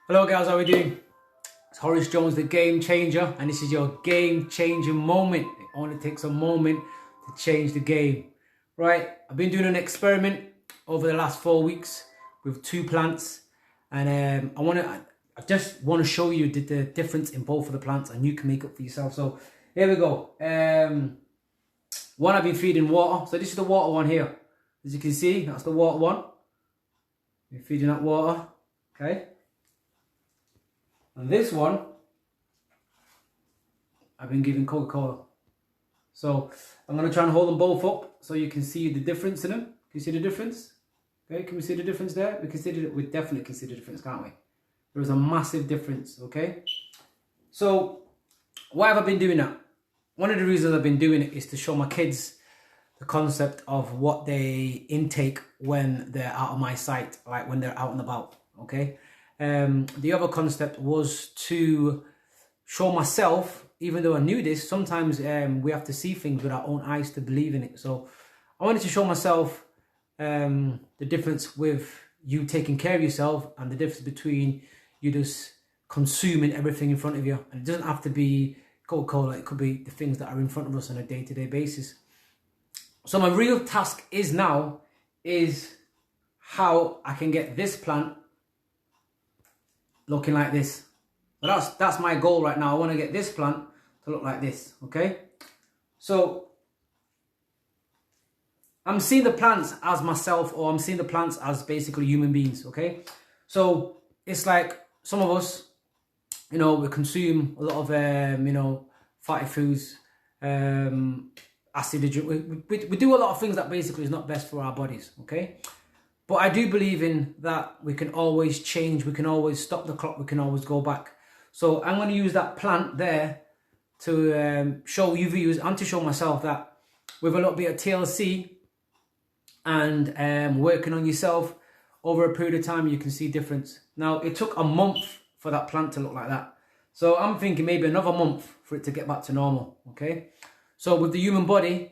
Hello guys, how are we doing? It's Horace Jones, the Game Changer, and this is your game changing moment. It only takes a moment to change the game. Right, I've been doing an experiment over the last 4 weeks with two plants, and I just want to show you the difference in both of the plants, and you can make it for yourself. So here we go. One I've been feeding water. So this is the water one here. As you can see, that's the water one. Been feeding that water. Okay. And this one, I've been giving Coca-Cola. So I'm going to try and hold them both up so you can see the difference in them. Can you see the difference? Okay, can we see the difference there? We definitely can see the difference, can't we? There is a massive difference, okay? So why have I been doing that? One of the reasons I've been doing it is to show my kids the concept of what they intake when they're out of my sight, like when they're out and about, okay? The other concept was to show myself, even though I knew this, sometimes we have to see things with our own eyes to believe in it. So I wanted to show myself the difference with you taking care of yourself and the difference between you just consuming everything in front of you. And it doesn't have to be Coca-Cola, it could be the things that are in front of us on a day-to-day basis. So my real task now is how I can get this plant looking like this. So that's my goal right now. I want to get this plant to look like this, okay? So I'm seeing the plants as myself, or I'm seeing the plants as basically human beings, okay? So it's like some of us, we consume a lot of, fatty foods, acid drink. We do a lot of things that basically is not best for our bodies, okay? But I do believe in that we can always change, we can always stop the clock, we can always go back. So I'm going to use that plant there to show you viewers and to show myself that with a little bit of TLC and working on yourself over a period of time, you can see difference. Now, it took a month for that plant to look like that. So I'm thinking maybe another month for it to get back to normal, okay? So with the human body,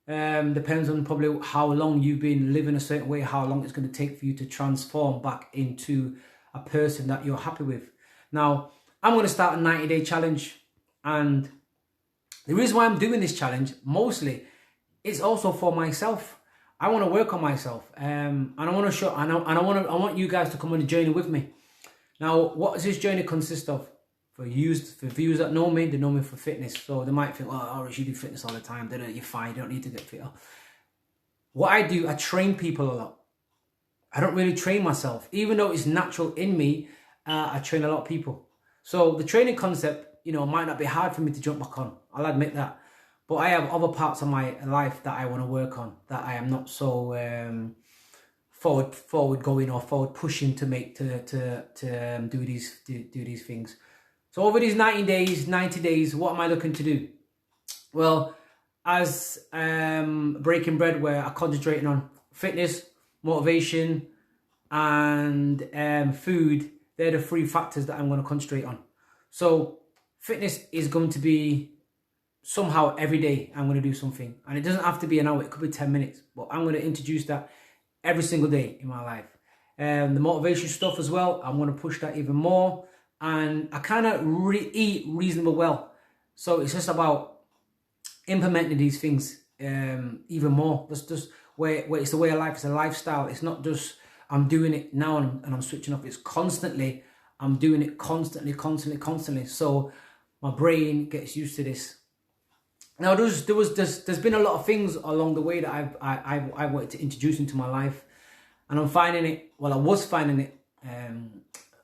depends on probably how long you've been living a certain way, how long it's going to take for you to transform back into a person that you're happy with. Now, I'm going to start a 90-day challenge, and the reason why I'm doing this challenge mostly is also for myself. I want to work on myself, and I want to show, and I want you guys to come on a journey with me. Now, what does this journey consist of? For viewers that know me, they know me for fitness. So they might think, oh, you do fitness all the time. You're fine. You don't need to get fitter. What I do, I train people a lot. I don't really train myself. Even though it's natural in me, I train a lot of people. So the training concept, might not be hard for me to jump back on. I'll admit that. But I have other parts of my life that I want to work on, that I am not so forward going or forward pushing to make to do these things. So over these 90 days, what am I looking to do? Well, as Breaking Bread, where I'm concentrating on fitness, motivation, and food, they're the three factors that I'm going to concentrate on. So fitness is going to be somehow every day I'm going to do something. And it doesn't have to be an hour, it could be 10 minutes. But I'm going to introduce that every single day in my life. The motivation stuff as well, I'm going to push that even more. And I kind of eat reasonably well. So it's just about implementing these things even more. That's just where it's the way of life. It's a lifestyle. It's not just I'm doing it now and I'm switching off. It's constantly, I'm doing it constantly. So my brain gets used to this. Now there's been a lot of things along the way that I wanted to introduce into my life, and I'm finding it. Well, I was finding it.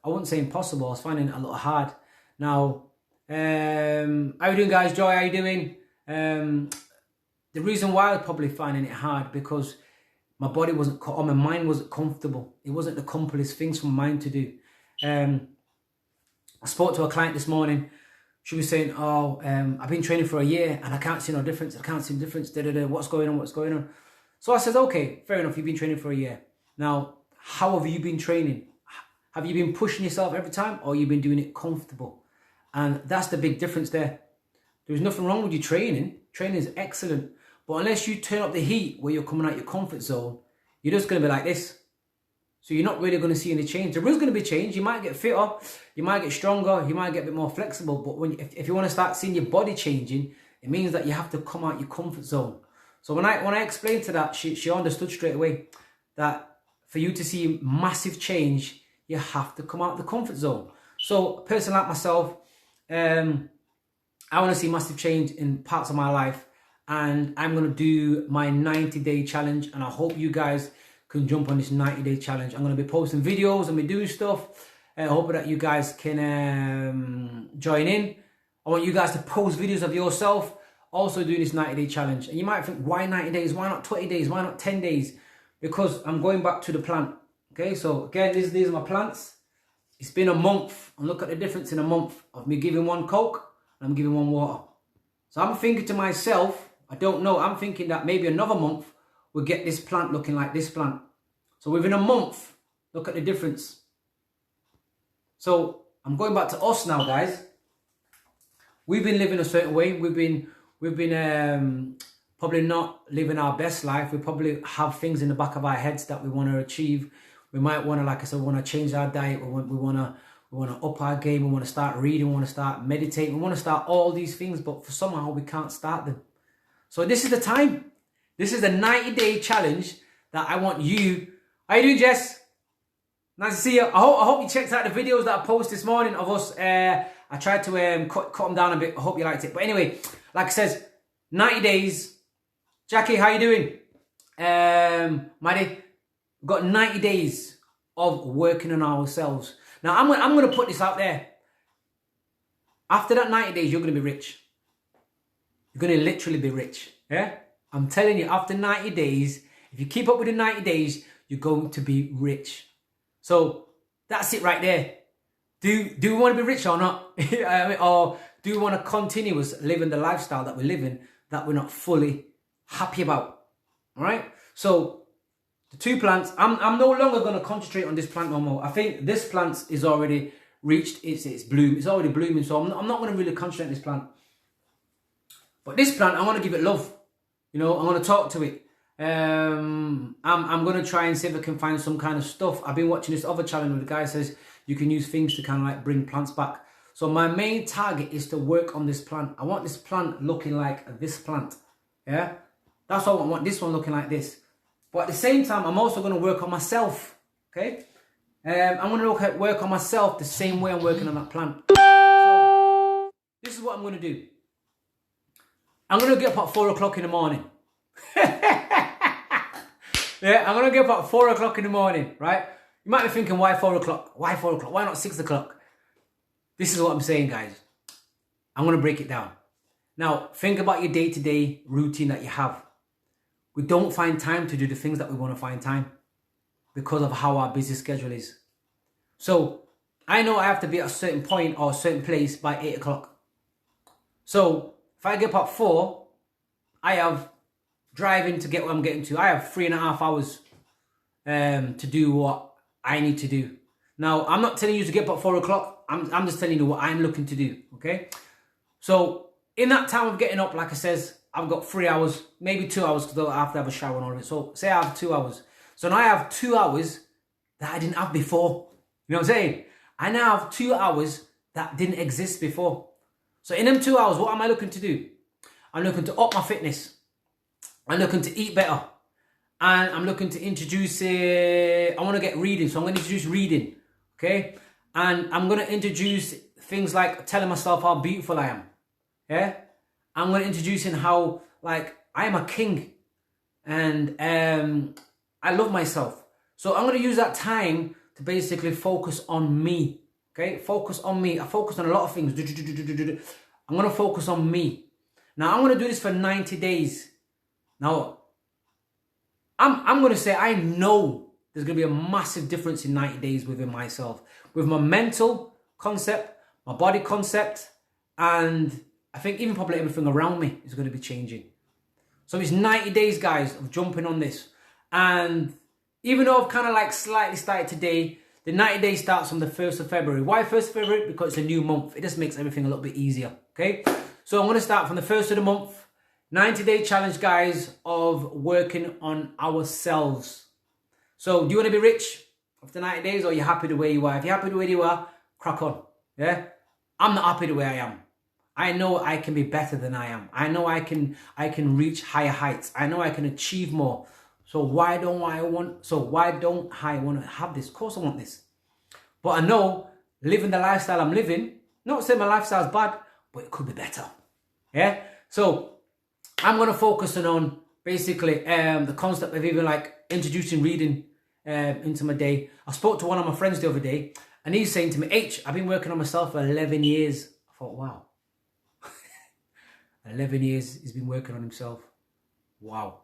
I wouldn't say impossible. I was finding it a little hard. Now, how are you doing, guys? Joy, how you doing? The reason why I was probably finding it hard because my body wasn't, or my mind wasn't comfortable. It wasn't the comfortable things for my mind to do. I spoke to a client this morning. She was saying, I've been training for a year and I can't see no difference. I can't see the difference. What's going on? So I said, okay, fair enough. You've been training for a year. Now, how have you been training? Have you been pushing yourself every time, or you've been doing it comfortable? And that's the big difference there. There's nothing wrong with your training. Training is excellent. But unless you turn up the heat where you're coming out your comfort zone, you're just going to be like this. So you're not really going to see any change. There is going to be change. You might get fitter, you might get stronger, you might get a bit more flexible. But if you want to start seeing your body changing, it means that you have to come out your comfort zone. So when I explained to that, she understood straight away that for you to see massive change, you have to come out the comfort zone. So a person like myself, I want to see massive change in parts of my life, and I'm going to do my 90-day challenge, and I hope you guys can jump on this 90-day challenge. I'm going to be posting videos and be doing stuff. I hope that you guys can join in. I want you guys to post videos of yourself also doing this 90-day challenge. And you might think, why 90 days? Why not 20 days? Why not 10 days? Because I'm going back to the plant. Okay, so again, these are my plants. It's been a month, and look at the difference in a month of me giving one Coke and I'm giving one water. So I'm thinking to myself, I don't know, I'm thinking that maybe another month we'll get this plant looking like this plant. So within a month, look at the difference. So I'm going back to us now, guys. We've been living a certain way. We've been probably not living our best life. We probably have things in the back of our heads that we want to achieve. We might want to, like I said, we want to change our diet. We want to up our game. We want to start reading. We want to start meditating. We want to start all these things, but for somehow we can't start them. So this is the time. This is the 90-day challenge that I want you. How you doing, Jess? Nice to see you. I hope you checked out the videos that I posted this morning of us. I tried to cut them down a bit. I hope you liked it. But anyway, like I said, 90 days. Jackie, how you doing? Maddie, we've got 90 days of working on ourselves. Now, I'm going to put this out there. After that 90 days, you're going to be rich. You're going to literally be rich. Yeah? I'm telling you, after 90 days, if you keep up with the 90 days, you're going to be rich. So that's it right there. Do we want to be rich or not? Or do we want to continue living the lifestyle that we're living that we're not fully happy about? All right. So the two plants, I'm no longer going to concentrate on this plant no more. I think this plant is already reached its bloom. It's already blooming. So I'm not going to really concentrate on this plant. But this plant, I want to give it love. You know, I'm going to talk to it. I'm going to try and see if I can find some kind of stuff. I've been watching this other challenge where the guy says you can use things to kind of like bring plants back. So my main target is to work on this plant. I want this plant looking like this plant. Yeah, that's what I want this one looking like this. But at the same time, I'm also going to work on myself. Okay, I'm going to work on myself the same way I'm working on that plant. So this is what I'm going to do. I'm going to get up at 4 o'clock in the morning. Yeah, I'm going to get up at 4 o'clock in the morning, right? You might be thinking, why 4 o'clock? Why 4 o'clock? Why not 6 o'clock? This is what I'm saying, guys. I'm going to break it down. Now, think about your day-to-day routine that you have. We don't find time to do the things that we want to find time because of how our busy schedule is. So, I know I have to be at a certain point or a certain place by 8 o'clock. So, if I get up at 4, I have driving to get where I'm getting to. I have 3.5 hours to do what I need to do. Now, I'm not telling you to get up at 4 o'clock. I'm just telling you what I'm looking to do, okay? So, in that time of getting up, like I says, I've got 3 hours, maybe 2 hours because I have to have a shower and all of it. So, say I have 2 hours. So now I have 2 hours that I didn't have before. You know what I'm saying? I now have 2 hours that didn't exist before. So in them 2 hours, what am I looking to do? I'm looking to up my fitness. I'm looking to eat better. And I'm looking to introduce, I want to get reading. So I'm going to introduce reading. Okay? And I'm going to introduce things like telling myself how beautiful I am. Yeah? I'm going to introduce in how, like, I am a king. And I love myself. So I'm going to use that time to basically focus on me. Okay? Focus on me. I focus on a lot of things. I'm going to focus on me. Now, I'm going to do this for 90 days. Now, I'm going to say I know there's going to be a massive difference in 90 days within myself. With my mental concept, my body concept, and I think even probably everything around me is going to be changing. So it's 90 days, guys, of jumping on this. And even though I've kind of like slightly started today, the 90 days starts on the 1st of February. Why 1st of February? Because it's a new month. It just makes everything a little bit easier, okay? So I'm going to start from the 1st of the month. 90-day challenge, guys, of working on ourselves. So do you want to be rich? After 90 days, or you're happy the way you are. If you're happy the way you are, crack on. Yeah? I'm not happy the way I am. I know I can be better than I am. I know I can reach higher heights. I know I can achieve more. So why don't I want to have this? Of course I want this. But I know living the lifestyle I'm living, not saying my lifestyle's bad, but it could be better. Yeah? So I'm going to focus on basically the concept of even like introducing reading into my day. I spoke to one of my friends the other day, and he's saying to me, H, I've been working on myself for 11 years. I thought, wow. 11 years he's been working on himself. Wow.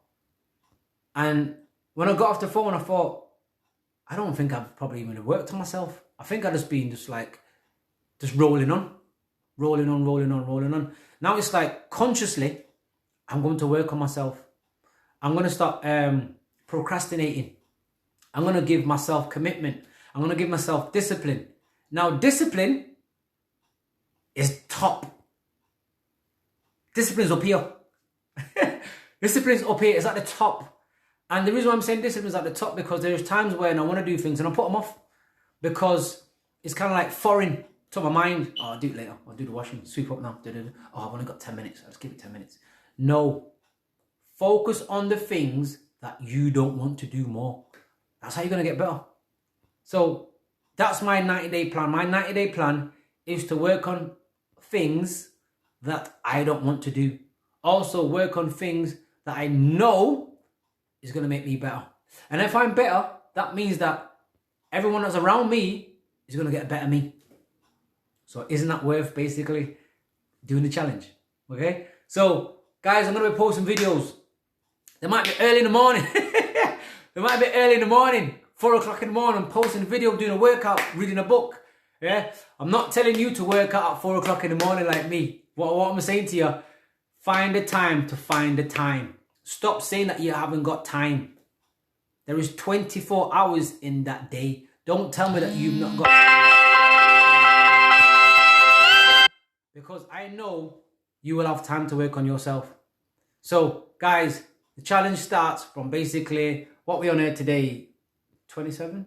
And when I got off the phone, I thought, I don't think I've probably even worked on myself. I think I've just been just rolling on. Now it's like consciously, I'm going to work on myself. I'm going to stop procrastinating. I'm going to give myself commitment. I'm going to give myself discipline. Now, discipline is top. Discipline's up here. Discipline's up here. It's at the top. And the reason why I'm saying discipline's at the top, because there's times when I want to do things and I put them off because it's kind of like foreign to my mind. Oh, I'll do it later. I'll do the washing. Sweep up now. Oh, I've only got 10 minutes. I'll just give it 10 minutes. No. Focus on the things that you don't want to do more. That's how you're going to get better. So that's my 90-day plan. My 90-day plan is to work on things that I don't want to do. Also work on things that I know is going to make me better. And if I'm better, that means that everyone that's around me is going to get a better me. So isn't that worth basically doing the challenge? Okay? So guys, I'm going to be posting videos. They might be early in the morning. 4 o'clock in the morning, posting a video, doing a workout, reading a book. Yeah? I'm not telling you to work out at 4 o'clock in the morning like me. What I'm saying to you, find the time to find the time. Stop saying that you haven't got time. There is 24 hours in that day. Don't tell me that you've not got time. Because I know you will have time to work on yourself. So, guys, the challenge starts from basically what we're on here today, 27?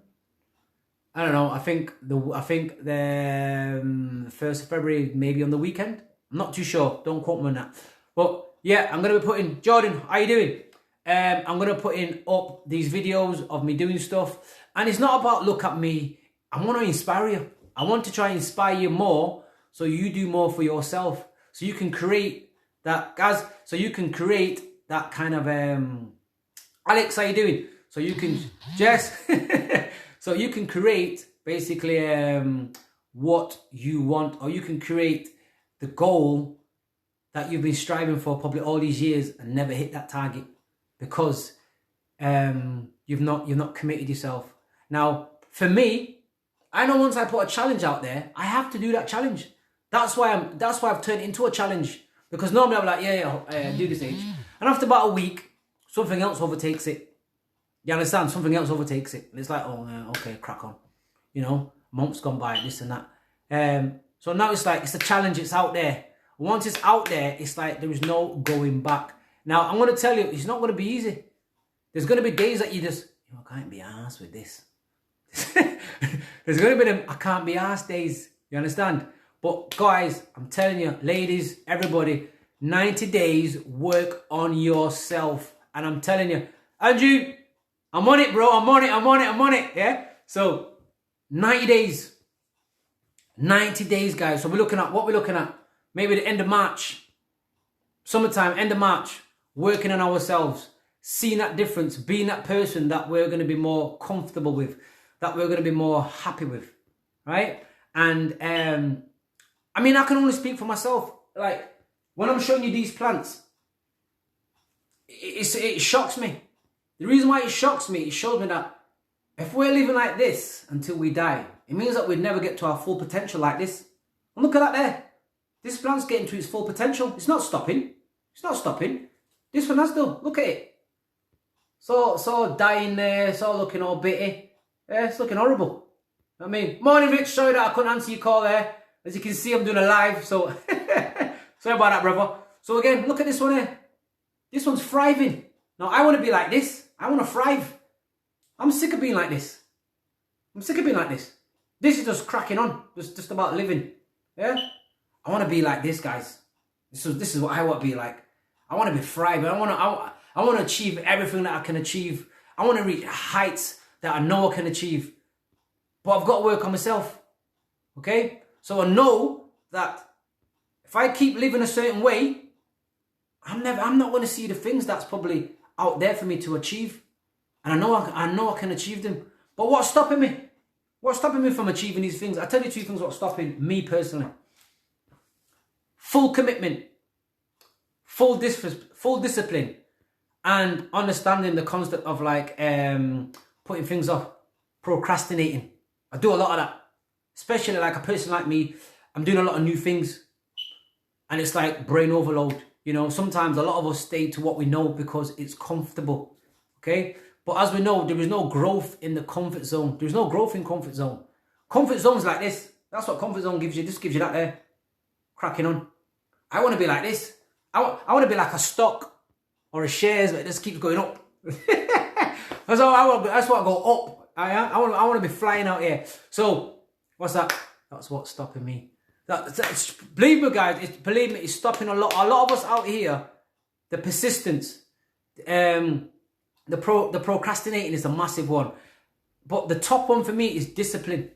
I don't know. I think the 1st of February, maybe on the weekend. I'm not too sure. Don't quote me on that. But yeah, I'm going to be putting... Jordan, how you doing? I'm going to put in up these videos of me doing stuff. And it's not about look at me. I want to inspire you. I want to try and inspire you more so you do more for yourself. So you can create that... Guys, so you can create that kind of... Alex, how you doing? So you can... Jess... So you can create basically what you want, or you can create the goal that you've been striving for probably all these years and never hit that target because you've not committed yourself. Now, for me, I know once I put a challenge out there, I have to do that challenge. That's why I've turned it into a challenge, because normally I'm like, do this age, and after about a week, something else overtakes it. You understand? Something else overtakes it. And it's like, oh, okay, crack on. You know, months gone by, this and that. So now it's like, it's a challenge, it's out there. Once it's out there, it's like there is no going back. Now, I'm going to tell you, it's not going to be easy. There's going to be days that you just, I can't be arsed with this. There's going to be them, I can't be arsed days. You understand? But guys, I'm telling you, ladies, everybody, 90 days, work on yourself. And I'm telling you, Andrew, I'm on it, bro. I'm on it. Yeah? So, 90 days. 90 days, guys. So, what we're looking at, maybe the end of March. Summertime, end of March. Working on ourselves. Seeing that difference. Being that person that we're going to be more comfortable with. That we're going to be more happy with. Right? And, I mean, I can only speak for myself. Like, when I'm showing you these plants, it shocks me. The reason why it shocks me, it shows me that if we're living like this until we die, it means that we'd never get to our full potential like this. And look at that there. This plant's getting to its full potential. It's not stopping. It's not stopping. This one has though. Look at it. So dying there. It's all looking all bitty. Yeah, it's looking horrible. I mean, morning Rich, sorry that I couldn't answer your call there. As you can see, I'm doing a live, so sorry about that, brother. So again, look at this one here. This one's thriving. Now, I want to be like this. I want to thrive. I'm sick of being like this. I'm sick of being like this. This is just cracking on. Just about living. Yeah? I want to be like this, guys. This is what I want to be like. I want to be thriving. I want to achieve everything that I can achieve. I want to reach heights that I know I can achieve. But I've got to work on myself. Okay? So I know that if I keep living a certain way, I'm not going to see the things that's probably out there for me to achieve. And I know I can achieve them. But what's stopping me? What's stopping me from achieving these things? I'll tell you two things what's stopping me personally. Full commitment, full discipline, and understanding the concept of like putting things off, procrastinating. I do a lot of that. Especially like a person like me, I'm doing a lot of new things. And it's like brain overload. You know, sometimes a lot of us stay to what we know because it's comfortable. Okay? But as we know, there is no growth in the comfort zone. There's no growth in comfort zone. Comfort zone's like this. That's what comfort zone gives you. This gives you that there. Cracking on. I want to be like this. I want to be like a stock or a shares that just keeps going up. That's what I go up. I want to be flying out here. So, what's that? That's what's stopping me. Believe me, guys. Believe me, it's stopping a lot of us out here. The persistence, the procrastinating is a massive one. But the top one for me is discipline.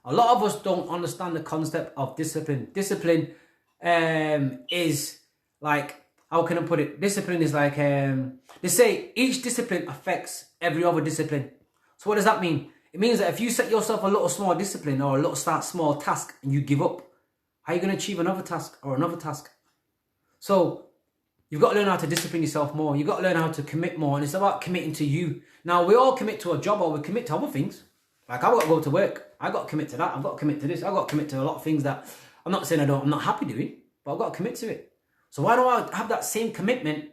A lot of us don't understand the concept of discipline. Discipline is like, how can I put it? Discipline is like, they say each discipline affects every other discipline. So what does that mean? It means that if you set yourself a little small discipline or a little small task and you give up, how are you going to achieve another task or another task? So you've got to learn how to discipline yourself more. You've got to learn how to commit more. And it's about committing to you. Now, we all commit to a job or we commit to other things. Like, I've got to go to work. I've got to commit to that. I've got to commit to this. I've got to commit to a lot of things that I'm not saying I'm not happy doing, but I've got to commit to it. So why don't I have that same commitment?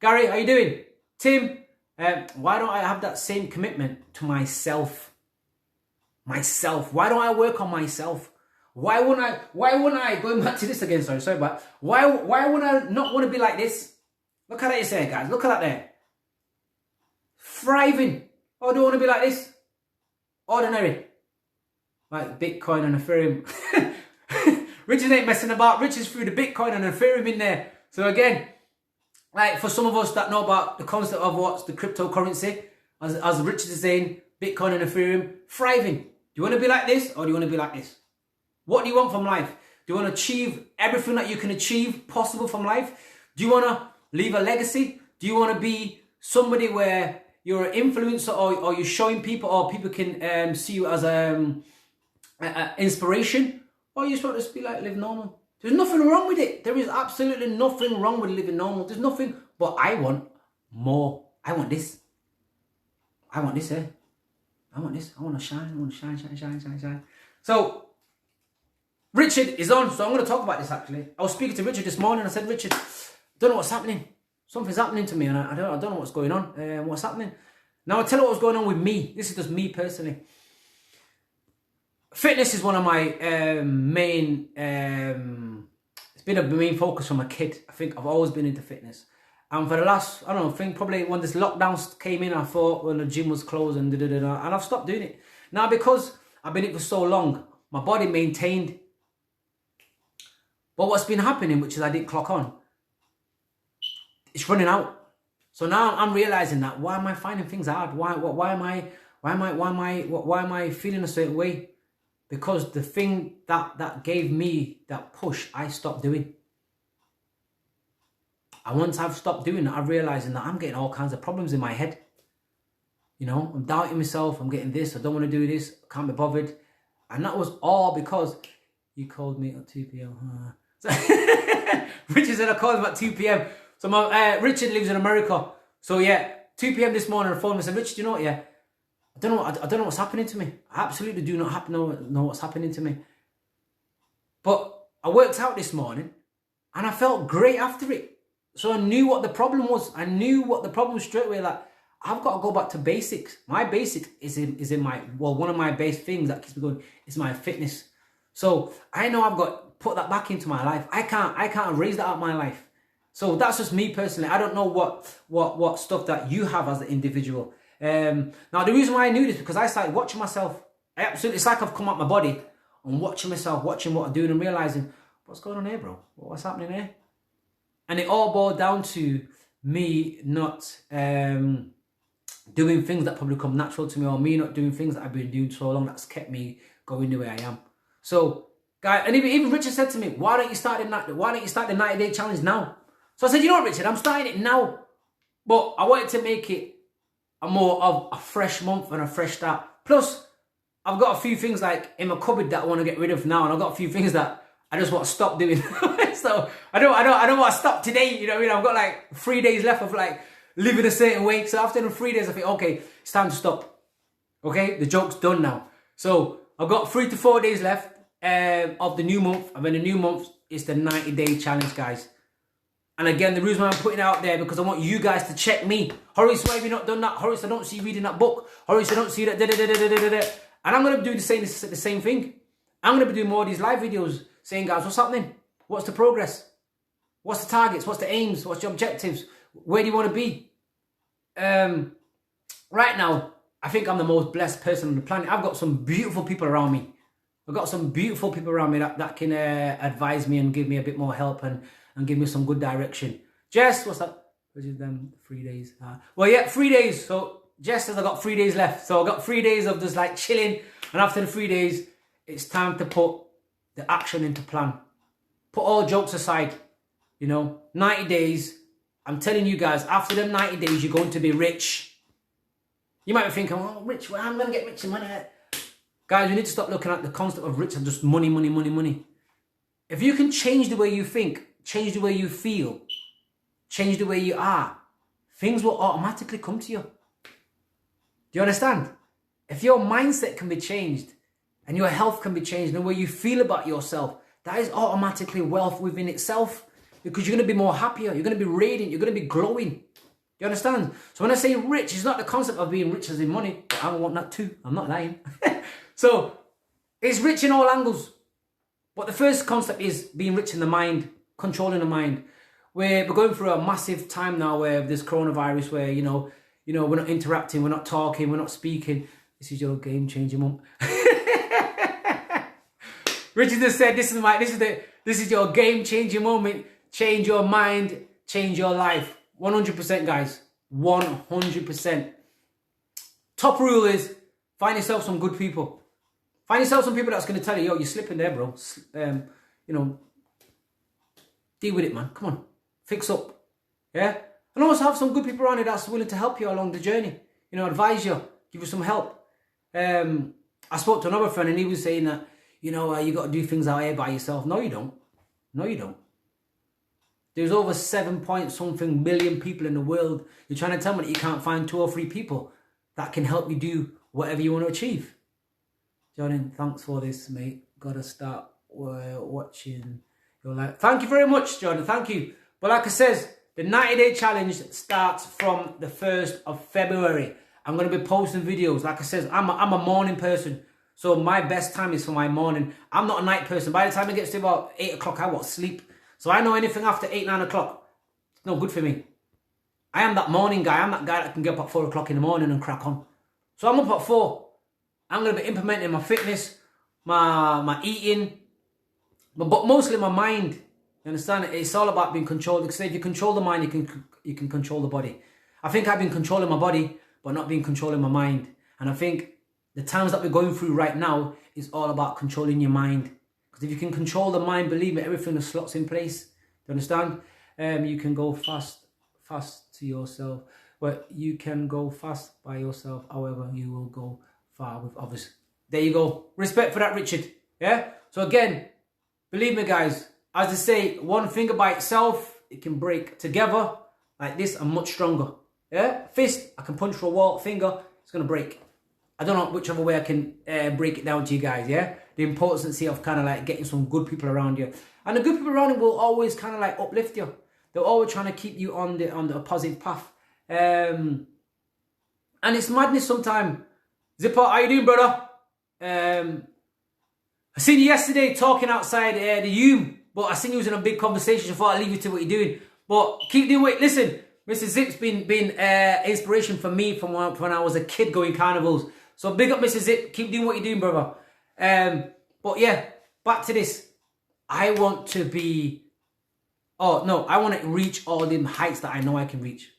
Gary, how you doing? Tim, why don't I have that same commitment to myself? Why don't I work on myself? Why wouldn't I, going back to this again, sorry, but why would I not want to be like this? Look at that there, guys. Look at that there. Thriving. Oh, do I want to be like this? Ordinary. Like Bitcoin and Ethereum. Richard ain't messing about. Richard's threw the Bitcoin and Ethereum in there. So again, like for some of us that know about the concept of what's the cryptocurrency, as Richard is saying, Bitcoin and Ethereum, thriving. Do you want to be like this or do you want to be like this? What do you want from life? Do you want to achieve everything that you can achieve possible from life? Do you want to leave a legacy? Do you want to be somebody where you're an influencer or you're showing people or people can see you as inspiration? Or you just want to just be like, live normal? There's nothing wrong with it. There is absolutely nothing wrong with living normal. There's nothing, but I want more. I want this. I want this, I want this. I want to shine. I want to shine. So, Richard is on, so I'm going to talk about this actually. I was speaking to Richard this morning. I said, Richard, I don't know what's happening. Something's happening to me and I don't know what's going on. What's happening? Now I'll tell you what's going on with me. This is just me personally. Fitness is one of my main, it's been a main focus from a kid. I think I've always been into fitness. And for the last, I don't know, I think probably when this lockdown came in, I thought when the gym was closed and and I've stopped doing it. Now because I've been in it for so long, my body maintained. But what's been happening, which is I didn't clock on, it's running out. So now I'm realizing that why am I finding things hard? Why am I feeling a certain way? Because the thing that gave me that push, I stopped doing. And once I've stopped doing that, I'm realizing that I'm getting all kinds of problems in my head. You know, I'm doubting myself. I'm getting this. I don't want to do this. I can't be bothered. And that was all because you called me at 2 p.m. So Richard said I called him at 2 p.m. So my Richard lives in America. So yeah, 2 p.m. this morning, I phoned him and said, Richard, you know what? Yeah, I don't know what's happening to me. I absolutely do not know what's happening to me. But I worked out this morning, and I felt great after it. So I knew what the problem was. I knew what the problem was straight away. Like I've got to go back to basics. My basics is in my one of my base things that keeps me going is my fitness. So I know I've got to put that back into my life. I can't erase that out of my life. So that's just me personally. I don't know what stuff that you have as an individual. Now the reason why I knew this because I started watching myself. It's like I've come out my body and watching myself, watching what I'm doing and realising, what's going on here, bro? What's happening here? And it all boiled down to me not doing things that probably come natural to me, or me not doing things that I've been doing so long that's kept me going the way I am. So, guys, and even Richard said to me, why don't you start the 90-day challenge now? So I said, you know what, Richard, I'm starting it now. But I wanted to make it a more of a fresh month and a fresh start. Plus, I've got a few things like in my cupboard that I want to get rid of now, and I've got a few things that I just want to stop doing. So I don't want to stop today. You know what I mean? I've got like 3 days left of like living a certain way. So after the 3 days, I think, okay, it's time to stop. Okay, the joke's done now. So I've got 3 to 4 days left of the new month, and then the new month is the 90-day challenge, guys. And again, the reason why I'm putting it out there, because I want you guys to check me. Horace, why have you not done that? Horace, I don't see you reading that book. Horace, I don't see that. And I'm going to do the same thing. I'm going to be doing more of these live videos saying, guys, what's happening? What's the progress? What's the targets? What's the aims? What's your objectives? Where do you want to be? Right now, I think I'm the most blessed person on the planet. I've got some beautiful people around me. I've got some beautiful people around me that can advise me and give me a bit more help and give me some good direction. Jess, what's that? Which is them 3 days. Well, yeah, 3 days. So Jess says I got 3 days left. So I got 3 days of just like chilling. And after the 3 days, it's time to put the action into plan. Put all jokes aside. You know, 90 days. I'm telling you guys, after them 90 days, you're going to be rich. You might be thinking, oh, rich, well, I'm going to get rich in money. Guys, we need to stop looking at the concept of rich and just money, money, money, money. If you can change the way you think, change the way you feel, change the way you are, things will automatically come to you. Do you understand? If your mindset can be changed and your health can be changed and the way you feel about yourself, that is automatically wealth within itself, because you're going to be more happier, you're going to be radiant, you're going to be glowing. You understand? So when I say rich, it's not the concept of being rich as in money. I want that too. I'm not lying. So it's rich in all angles. But the first concept is being rich in the mind, controlling the mind. We're going through a massive time now where this coronavirus, where you know we're not interacting, we're not talking, we're not speaking. This is your game changing, mum. Richard just said, this is your game changing moment. Change your mind, change your life. 100%, guys. 100%. Top rule is find yourself some good people. Find yourself some people that's going to tell you, yo, you're slipping there, bro. You know, deal with it, man. Come on. Fix up. Yeah? And also have some good people around you that's willing to help you along the journey. You know, advise you, give you some help. I spoke to another friend and he was saying that, you know, you got to do things out here by yourself. No, you don't. No, you don't. There's over 7-point-something million people in the world. You're trying to tell me that you can't find 2 or 3 people that can help you do whatever you want to achieve. Jordan, thanks for this, mate. Gotta start watching your life. Thank you very much, Jordan. Thank you. But like I says, the 90-day challenge starts from the 1st of February. I'm going to be posting videos. Like I says, I'm a morning person. So my best time is for my morning. I'm not a night person. By the time it gets to about 8 o'clock, I want to sleep. So I know anything after 8, 9 o'clock, it's no good for me. I am that morning guy. I'm that guy that can get up at 4 o'clock in the morning and crack on. So I'm up at 4. I'm going to be implementing my fitness, my eating, but mostly my mind. You understand? It's all about being controlled. Because if you control the mind, you can control the body. I think I've been controlling my body, but not been controlling my mind. And I think the times that we're going through right now is all about controlling your mind. Because if you can control the mind, believe me, everything is slots in place. Do you understand? You can go fast to yourself. Well, you can go fast by yourself. However, you will go far with others. There you go. Respect for that, Richard. Yeah? So again, believe me, guys, as they say, one finger by itself, it can break. Together, like this, I'm much stronger. Yeah? Fist, I can punch through a wall. Finger, it's going to break. I don't know whichever way I can break it down to you guys, yeah? The importance of kind of like getting some good people around you. And the good people around you will always kind of like uplift you. They're always trying to keep you on the positive path. And it's madness sometimes. Zipper, how you doing, brother? I seen you yesterday talking outside the Hume, but I seen you was in a big conversation, so I thought I'd leave you to what you're doing. But keep doing it. Listen, Mr. Zip's been inspiration for me from when I was a kid going carnivals. So big up, Mr. Zip. Keep doing what you're doing, brother. But yeah, back to this. I want to be... Oh, no, I want to reach all the heights that I know I can reach.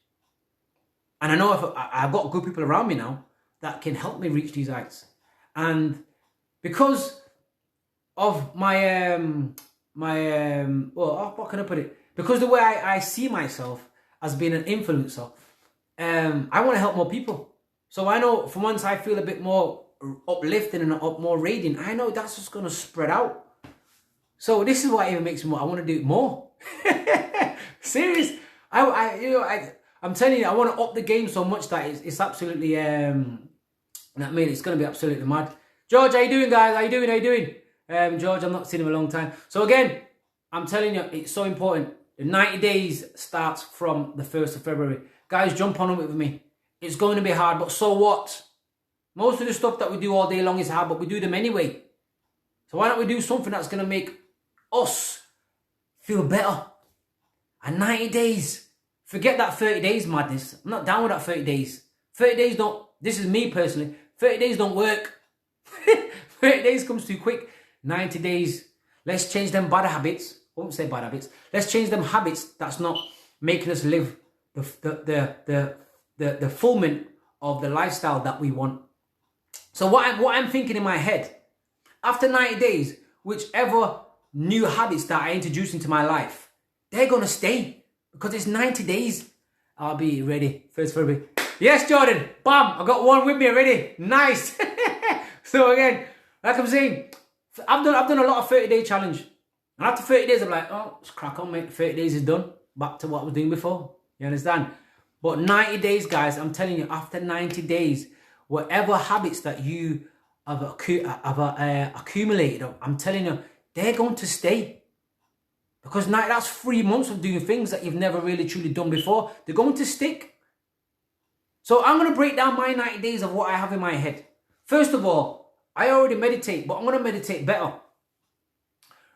And I know if I've got good people around me now that can help me reach these heights. And because of my, well, what can I put it? Because the way I see myself as being an influencer, I want to help more people. So I know for once I feel a bit more uplifting and more radiant. I know that's just going to spread out. So this is what even makes me more. I want to do it more. Serious. I'm telling you, I want to up the game so much that it's absolutely, you know what I mean? It's going to be absolutely mad. George, how you doing, guys? How you doing? George, I'm not seen him a long time. So again, I'm telling you, it's so important. The 90 days starts from the 1st of February. Guys, jump on it with me. It's going to be hard, but so what? Most of the stuff that we do all day long is hard, but we do them anyway. So why don't we do something that's going to make us feel better? And 90 days. Forget that 30 days madness. I'm not down with that 30 days. 30 days don't, this is me personally, 30 days don't work. 30 days comes too quick. 90 days, let's change them bad habits. I won't say bad habits. Let's change them habits that's not making us live the fulfillment of the lifestyle that we want. So what I'm thinking in my head, after 90 days, whichever new habits that I introduce into my life, they're going to stay because it's 90 days. I'll be ready. 1st February. Yes, Jordan. Bam. I got one with me already. Nice. So again, like I'm saying, I've done a lot of 30-day challenge. And after 30 days, I'm like, oh, let's crack on, mate. 30 days is done. Back to what I was doing before. You understand? But 90 days, guys, I'm telling you, after 90 days, whatever habits that you have accumulated, I'm telling you, they're going to stay. Because now that's 3 months of doing things that you've never really truly done before. They're going to stick. So I'm going to break down my 90 days of what I have in my head. First of all, I already meditate, but I'm going to meditate better.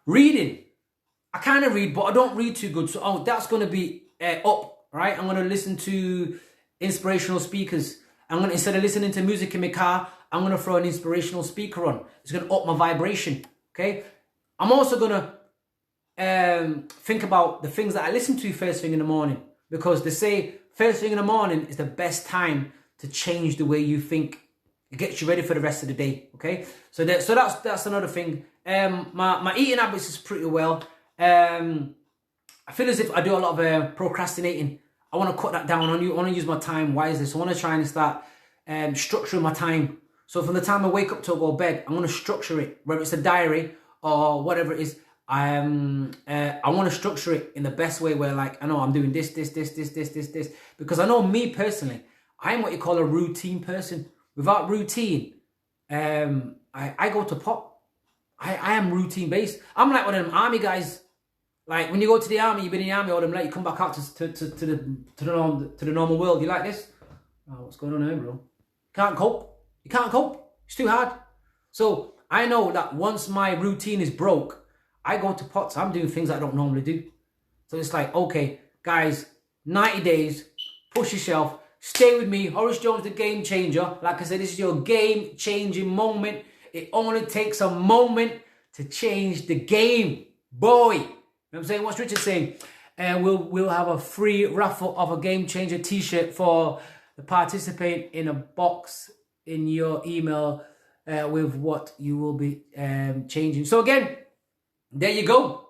Reading. I kind of read, but I don't read too good. So that's going to be up, right? I'm going to listen to inspirational speakers. Instead of listening to music in my car, I'm going to throw an inspirational speaker on. It's going to up my vibration, okay? I'm also going to think about the things that I listen to first thing in the morning, because they say first thing in the morning is the best time to change the way you think. It gets you ready for the rest of the day, okay? So that's another thing. My eating habits is pretty well. I feel as if I do a lot of procrastinating. I want to cut that down. I want to use my time wisely. So I want to try and start structuring my time. So from the time I wake up to go to bed, I'm going to structure it, whether it's a diary or whatever it is. I want to structure it in the best way where, like, I know I'm doing this, because I know me personally, I'm what you call a routine person. Without routine, I go to pot. I am routine based. I'm like one of them army guys. Like when you go to the army, you've been in the army all them like you come back out to the normal world. You like this? Oh, what's going on here, bro? Can't cope. You can't cope. It's too hard. So I know that once my routine is broke, I go to pots. I'm doing things I don't normally do. So it's like, okay, guys, 90 days, push yourself, stay with me. Horace Jones, the game changer. Like I said, this is your game changing moment. It only takes a moment to change the game. Boy. You know what I'm saying? What's Richard saying? And we'll have a free raffle of a Game Changer t-shirt for the participant in a box in your email with what you will be changing. So again, there you go.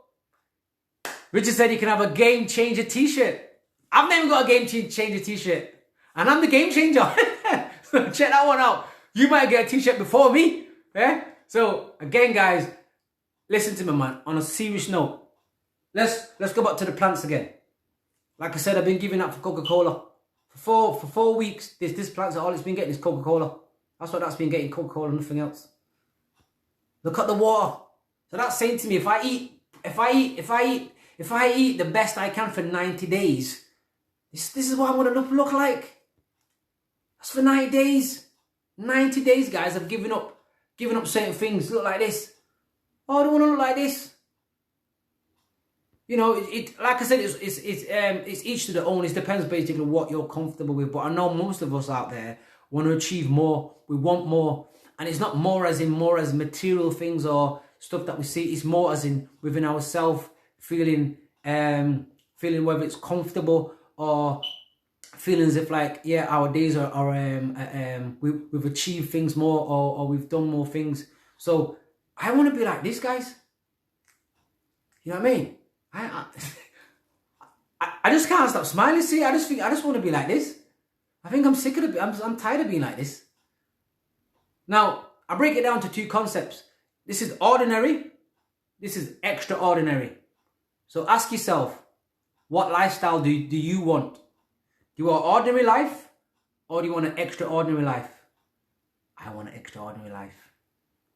Richard said you can have a Game Changer t-shirt. I've never got a Game Changer t-shirt. And I'm the game changer. So check that one out. You might get a t-shirt before me. Yeah? So again, guys, listen to me, man. On a serious note, let's go back to the plants again. Like I said, I've been giving up for Coca-Cola. For 4 weeks, this plant's all it's been getting is Coca-Cola. That's what that's been getting, Coca-Cola, nothing else. Look at the water. So that's saying to me, if I eat the best I can for 90 days, this is what I'm gonna look like. That's for 90 days. 90 days, guys, I've given up certain things. Look like this. Oh, I don't want to look like this. You know, like I said, it's each to their own. It depends basically what you're comfortable with. But I know most of us out there We want to achieve more. We want more. And it's not more as material things or stuff that we see. It's more as in within ourselves, feeling whether it's comfortable or feeling as if like, yeah, our days we've achieved things more or we've done more things. So I want to be like this, guys. You know what I mean? I just can't stop smiling. See, I just want to be like this. I think I'm sick of it. I'm tired of being like this. Now, I break it down to two concepts. This is ordinary. This is extraordinary. So ask yourself, what lifestyle do you want? Do you want an ordinary life or do you want an extraordinary life? I want an extraordinary life.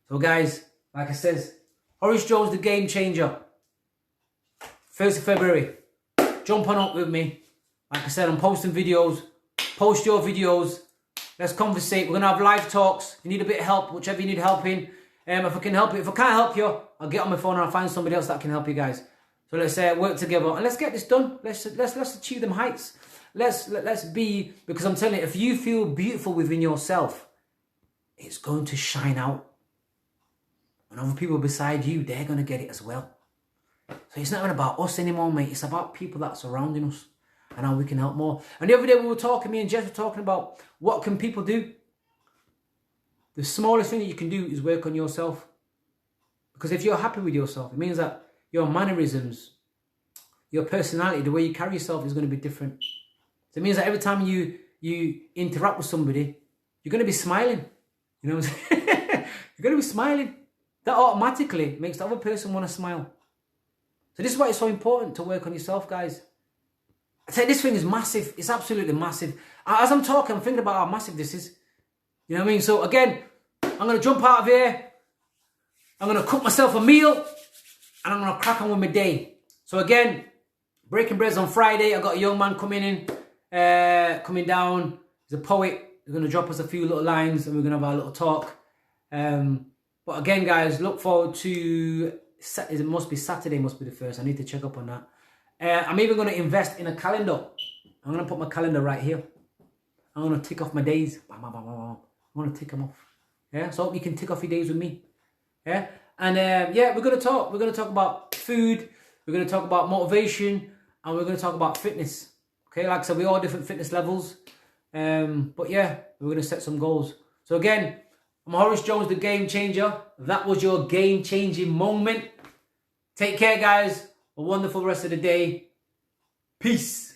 So guys, like I said, Horace Jones, the game changer. 1st of February. Jump on up with me. Like I said, I'm posting videos. Post your videos. Let's conversate. We're going to have live talks. If you need a bit of help, whichever you need help in. If I can help you. If I can't help you, I'll get on my phone and I'll find somebody else that can help you guys. So let's work together and let's get this done. Let's achieve them heights. Let's be, because I'm telling you, if you feel beautiful within yourself, it's going to shine out. And other people beside you, they're going to get it as well. So it's not even about us anymore, mate. It's about people that are surrounding us and how we can help more. And the other day we were talking, me and Jeff were talking about what can people do. The smallest thing that you can do is work on yourself. Because if you're happy with yourself, it means that your mannerisms, your personality, the way you carry yourself is going to be different. So it means that every time you interact with somebody, you're going to be smiling. You know what I'm saying? You're going to be smiling. That automatically makes the other person want to smile. So this is why it's so important to work on yourself, guys. I tell you, this thing is massive. It's absolutely massive. As I'm talking, I'm thinking about how massive this is. You know what I mean? So again, I'm going to jump out of here. I'm going to cook myself a meal. And I'm going to crack on with my day. So again, Breaking Bread's on Friday. I've got a young man coming down. He's a poet. He's going to drop us a few little lines and we're going to have a little talk. But again, guys, look forward to... It must be Saturday, must be the 1st. I need to check up on that. I'm even going to invest in a calendar. I'm going to put my calendar right here. I'm going to tick off my days. I'm going to tick them off. Yeah, so you can tick off your days with me. Yeah, and yeah, we're going to talk. We're going to talk about food. We're going to talk about motivation, and we're going to talk about fitness. Okay, like I said, we're all different fitness levels. But yeah, we're going to set some goals. So again, I'm Horace Jones, the game changer. That was your game-changing moment. Take care, guys. A wonderful rest of the day. Peace.